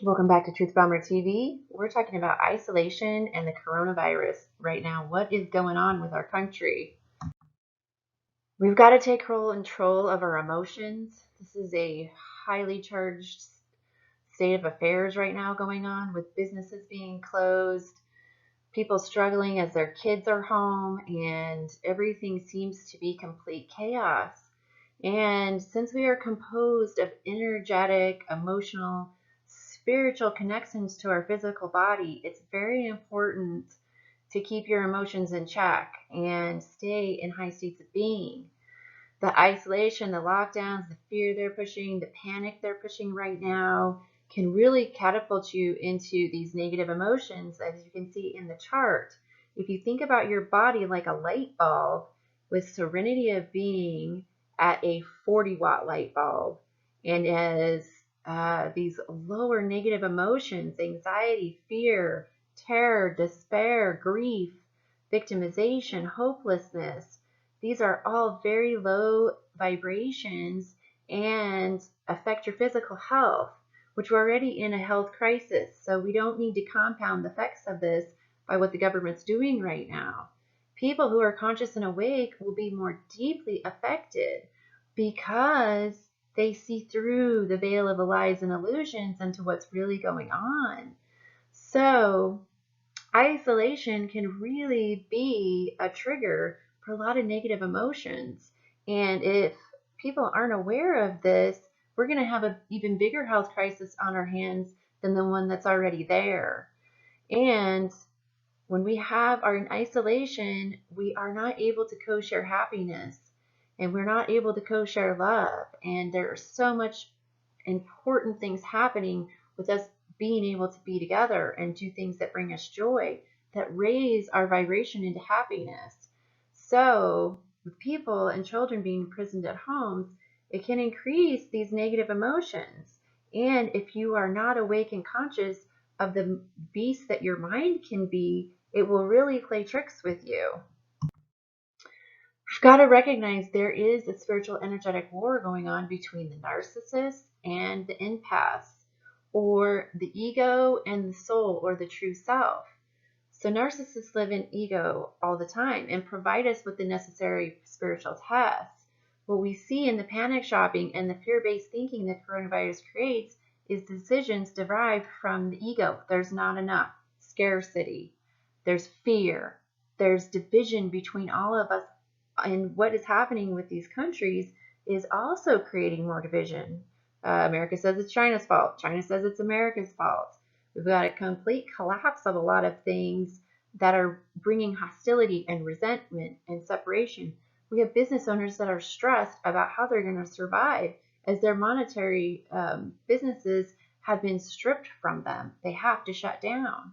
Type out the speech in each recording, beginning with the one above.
Welcome back to Truth Bomber TV. We're talking about isolation and the coronavirus right now. What is going on with our country? We've got to take control of our emotions. This is a highly charged state of affairs right now going on with businesses being closed, people struggling as their kids are home, and everything seems to be complete chaos. And since we are composed of energetic, emotional, spiritual connections to our physical body, it's very important to keep your emotions in check and stay in high states of being. The isolation, the lockdowns, the fear they're pushing, the panic they're pushing right now can really catapult you into these negative emotions, as you can see in the chart. If you think about your body like a light bulb with serenity of being at a 40-watt light bulb, and as these lower negative emotions, anxiety, fear, terror, despair, grief, victimization, hopelessness, these are all very low vibrations and affect your physical health, which we're already in a health crisis. So we don't need to compound the effects of this by what the government's doing right now. People who are conscious and awake will be more deeply affected because they see through the veil of lies and illusions into what's really going on. So isolation can really be a trigger for a lot of negative emotions. And if people aren't aware of this, we're going to have an even bigger health crisis on our hands than the one that's already there. And when we are in isolation, we are not able to co-share happiness, and we're not able to co-share love. And there are so much important things happening with us being able to be together and do things that bring us joy, that raise our vibration into happiness. So with people and children being imprisoned at homes, it can increase these negative emotions. And if you are not awake and conscious of the beast that your mind can be, it will really play tricks with you. We've got to recognize there is a spiritual energetic war going on between the narcissist and the empath, or the ego and the soul, or the true self. So narcissists live in ego all the time and provide us with the necessary spiritual tests. What we see in the panic shopping and the fear-based thinking that coronavirus creates is decisions derived from the ego. There's not enough. Scarcity. There's fear. There's division between all of us. And what is happening with these countries is also creating more division. America says it's China's fault. China says it's America's fault. We've got a complete collapse of a lot of things that are bringing hostility and resentment and separation. We have business owners that are stressed about how they're going to survive as their monetary businesses have been stripped from them. They have to shut down.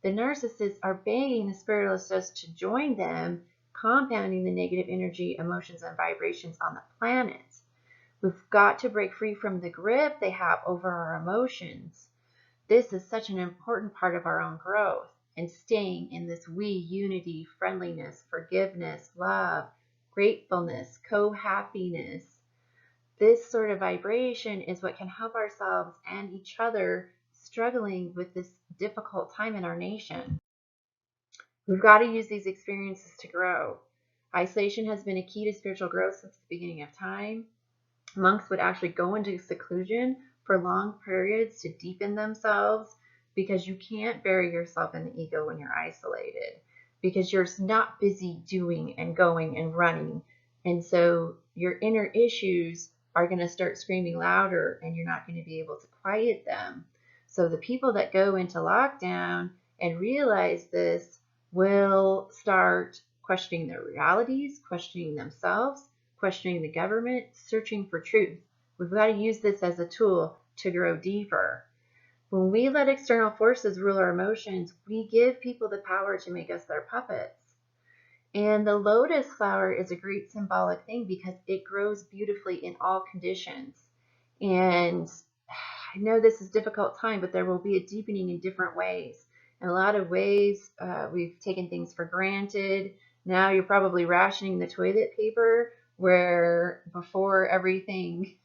The narcissists are begging the spiritualists to join them, compounding the negative energy, emotions, and vibrations on the planet. We've got to break free from the grip they have over our emotions. This is such an important part of our own growth, and staying in this we unity, friendliness, forgiveness, love, gratefulness, co-happiness. This sort of vibration is what can help ourselves and each other struggling with this difficult time in our nation. We've got to use these experiences to grow. Isolation has been a key to spiritual growth since the beginning of time. Monks would actually go into seclusion for long periods to deepen themselves, because you can't bury yourself in the ego when you're isolated, because you're not busy doing and going and running. And so your inner issues are going to start screaming louder, and you're not going to be able to quiet them. So the people that go into lockdown and realize this will start questioning their realities, questioning themselves, questioning the government, searching for truth. We've got to use this as a tool to grow deeper. When we let external forces rule our emotions, we give people the power to make us their puppets. And the lotus flower is a great symbolic thing because it grows beautifully in all conditions. And I know this is a difficult time, but there will be a deepening in different ways. In a lot of ways, we've taken things for granted. Now you're probably rationing the toilet paper, where before everything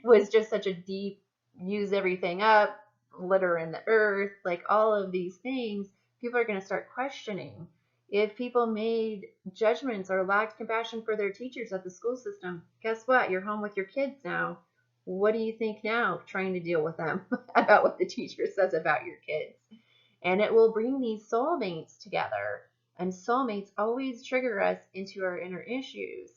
was just such a deep use everything up. litter in the earth, like all of these things, people are going to start questioning. If people made judgments or lacked compassion for their teachers at the school system, guess what? You're home with your kids now. What do you think now, trying to deal with them about what the teacher says about your kids? And it will bring these soulmates together. And soulmates always trigger us into our inner issues.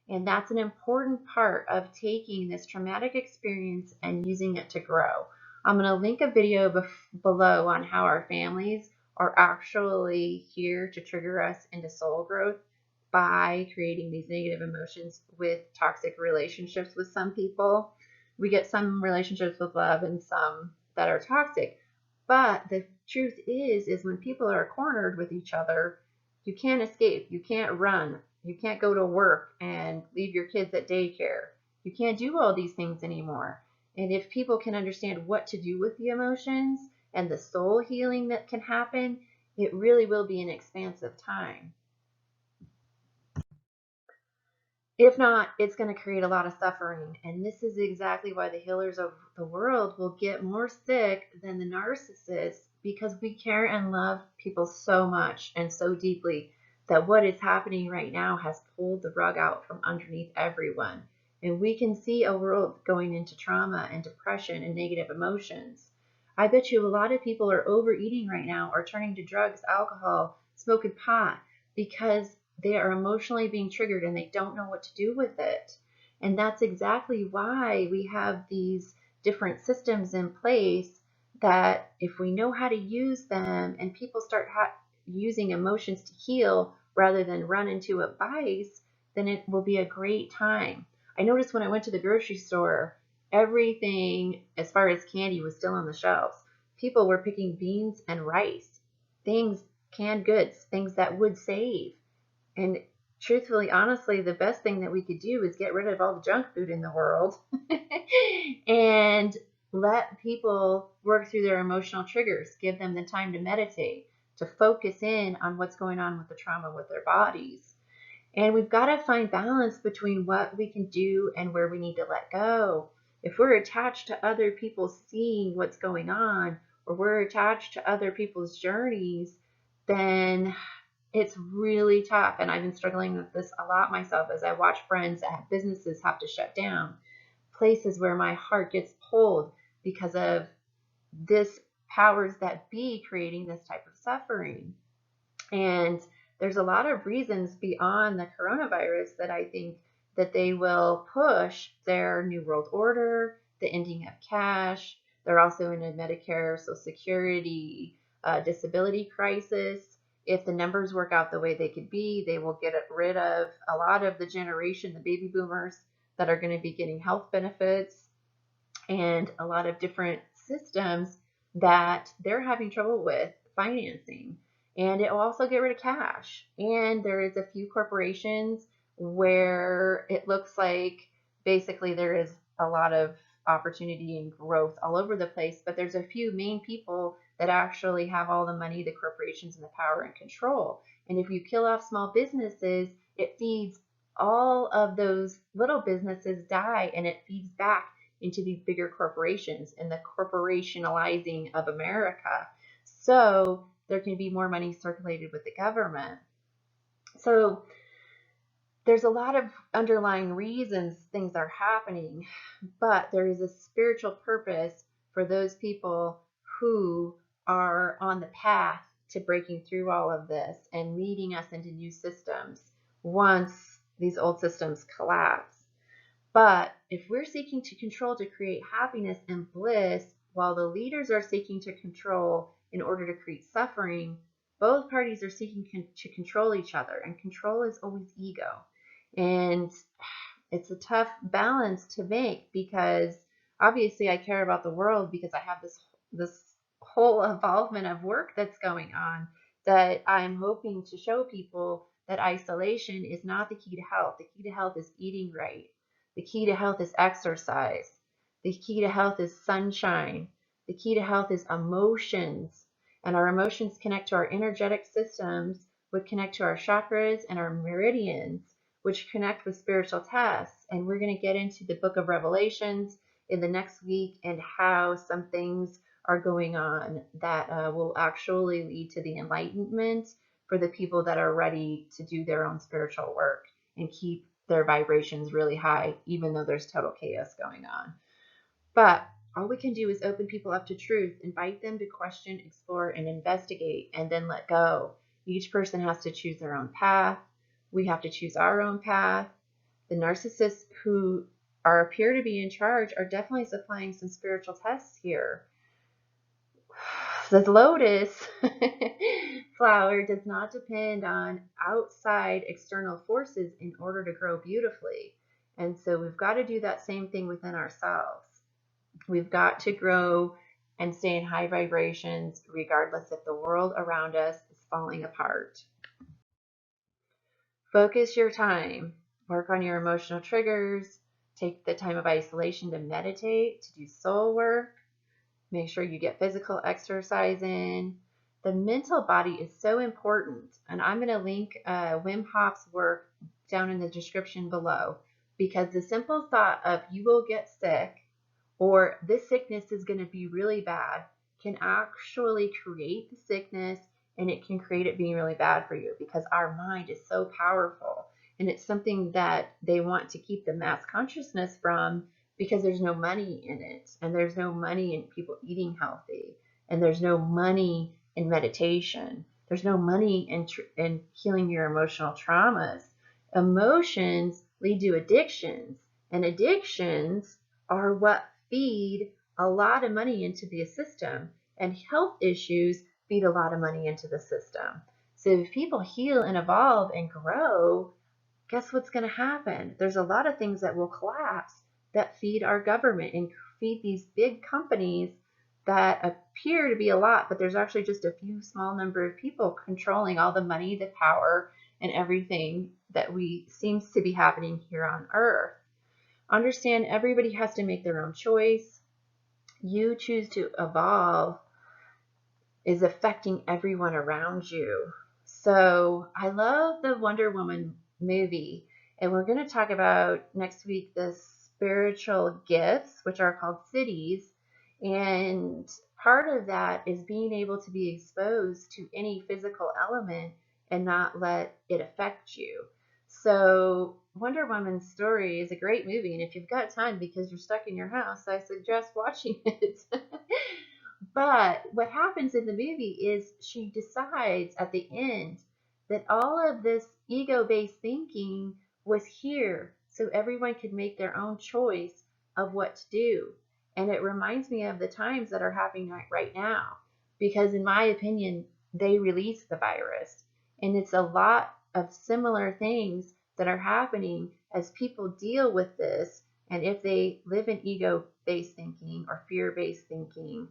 And that's an important part of taking this traumatic experience and using it to grow. I'm going to link a video below on how our families are actually here to trigger us into soul growth by creating these negative emotions with toxic relationships with some people. We get some relationships with love and some that are toxic. But the truth is when people are cornered with each other, you can't escape. You can't run. You can't go to work and leave your kids at daycare. You can't do all these things anymore. And if people can understand what to do with the emotions and the soul healing that can happen, it really will be an expansive time. If not, it's going to create a lot of suffering. And this is exactly why the healers of the world will get more sick than the narcissists, because we care and love people so much and so deeply that what is happening right now has pulled the rug out from underneath everyone. And we can see a world going into trauma and depression and negative emotions. I bet you a lot of people are overeating right now or turning to drugs, alcohol, smoking pot, because they are emotionally being triggered and they don't know what to do with it. And that's exactly why we have these different systems in place, that if we know how to use them and people start using emotions to heal rather than run into a vice, then it will be a great time. I noticed when I went to the grocery store, everything as far as candy was still on the shelves. People were picking beans and rice, things, canned goods, things that would save. And truthfully, honestly, the best thing that we could do is get rid of all the junk food in the world and let people work through their emotional triggers, give them the time to meditate, to focus in on what's going on with the trauma with their bodies. And we've got to find balance between what we can do and where we need to let go. If we're attached to other people seeing what's going on, or we're attached to other people's journeys, then it's really tough. And I've been struggling with this a lot myself as I watch friends that have businesses have to shut down, places where my heart gets pulled because of this powers that be creating this type of suffering. And there's a lot of reasons beyond the coronavirus that I think that they will push their New World Order, the ending of cash. They're also in a Medicare, Social Security, disability crisis. If the numbers work out the way they could be, they will get rid of a lot of the generation, the baby boomers, that are going to be getting health benefits, and a lot of different systems that they're having trouble with financing. And it will also get rid of cash. And there is a few corporations where it looks like basically there is a lot of opportunity and growth all over the place, but there's a few main people that actually have all the money, the corporations, and the power and control. And if you kill off small businesses, it feeds all of those little businesses die, and it feeds back into these bigger corporations and the corporationalizing of America. So there can be more money circulated with the government. So there's a lot of underlying reasons things are happening, but there is a spiritual purpose for those people who are on the path to breaking through all of this and leading us into new systems once these old systems collapse. But if we're seeking to control to create happiness and bliss, while the leaders are seeking to control in order to create suffering, both parties are seeking to control each other, and control is always ego. And it's a tough balance to make, because obviously I care about the world because I have this whole involvement of work that's going on, that I'm hoping to show people that isolation is not the key to health. The key to health is eating right. The key to health is exercise. The key to health is sunshine. The key to health is emotions. And our emotions connect to our energetic systems, which connect to our chakras and our meridians, which connect with spiritual tests. And we're going to get into the book of Revelations in the next week and how some things are going on that will actually lead to the enlightenment for the people that are ready to do their own spiritual work and keep their vibrations really high, even though there's total chaos going on. But all we can do is open people up to truth, invite them to question, explore, and investigate, and then let go. Each person has to choose their own path. We have to choose our own path. The narcissists who appear to be in charge are definitely supplying some spiritual tests here. The lotus flower does not depend on outside external forces in order to grow beautifully. And so we've got to do that same thing within ourselves. We've got to grow and stay in high vibrations regardless if the world around us is falling apart. Focus your time. Work on your emotional triggers. Take the time of isolation to meditate, to do soul work. Make sure you get physical exercise in. The mental body is so important. And I'm going to link Wim Hof's work down in the description below, because the simple thought of you will get sick or this sickness is going to be really bad can actually create the sickness, and it can create it being really bad for you because our mind is so powerful. And it's something that they want to keep the mass consciousness from, because there's no money in it, and there's no money in people eating healthy, and there's no money in meditation. There's no money in healing your emotional traumas. Emotions lead to addictions, and addictions are what feed a lot of money into the system, and health issues feed a lot of money into the system. So if people heal and evolve and grow, guess what's going to happen? There's a lot of things that will collapse that feed our government and feed these big companies that appear to be a lot, but there's actually just a few small number of people controlling all the money, the power, and everything that seems to be happening here on Earth. Understand everybody has to make their own choice. You choose to evolve is affecting everyone around you. So I love the Wonder Woman movie, and we're going to talk about next week the spiritual gifts, which are called cities. And part of that is being able to be exposed to any physical element and not let it affect you. So Wonder Woman's story is a great movie, and if you've got time because you're stuck in your house, I suggest watching it. But what happens in the movie is she decides at the end that all of this ego-based thinking was here so everyone could make their own choice of what to do. And it reminds me of the times that are happening right now, because in my opinion, they released the virus. And it's a lot of similar things that are happening as people deal with this. And if they live in ego-based thinking or fear-based thinking,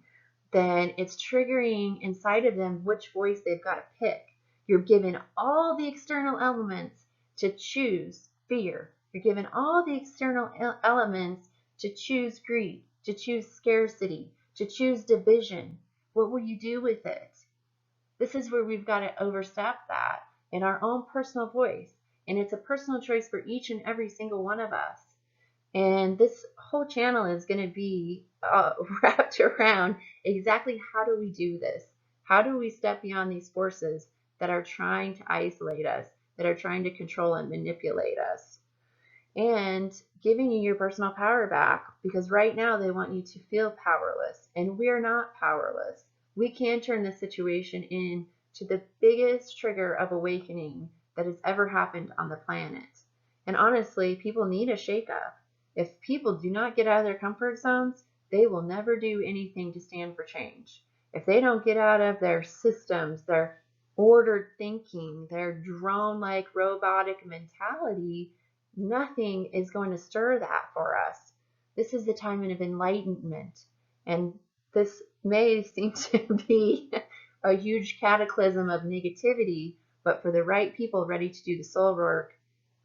then it's triggering inside of them which voice they've got to pick. You're given all the external elements to choose fear. You're given all the external elements to choose greed, to choose scarcity, to choose division. What will you do with it? This is where we've got to overstep that in our own personal voice. And it's a personal choice for each and every single one of us. And this whole channel is going to be wrapped around exactly how do we do this? How do we step beyond these forces that are trying to isolate us, that are trying to control and manipulate us? And giving you your personal power back, because right now they want you to feel powerless, and we're not powerless. We can turn this situation into the biggest trigger of awakening that has ever happened on the planet. And honestly, people need a shakeup. If people do not get out of their comfort zones, they will never do anything to stand for change. If they don't get out of their systems, their ordered thinking, their drone-like robotic mentality, nothing is going to stir that for us. This is the time of enlightenment. And this may seem to be a huge cataclysm of negativity, but for the right people ready to do the soul work,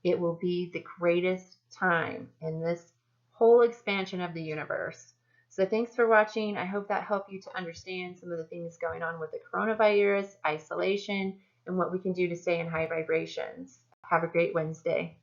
it will be the greatest time in this whole expansion of the universe. So thanks for watching. I hope that helped you to understand some of the things going on with the coronavirus, isolation, and what we can do to stay in high vibrations. Have a great Wednesday.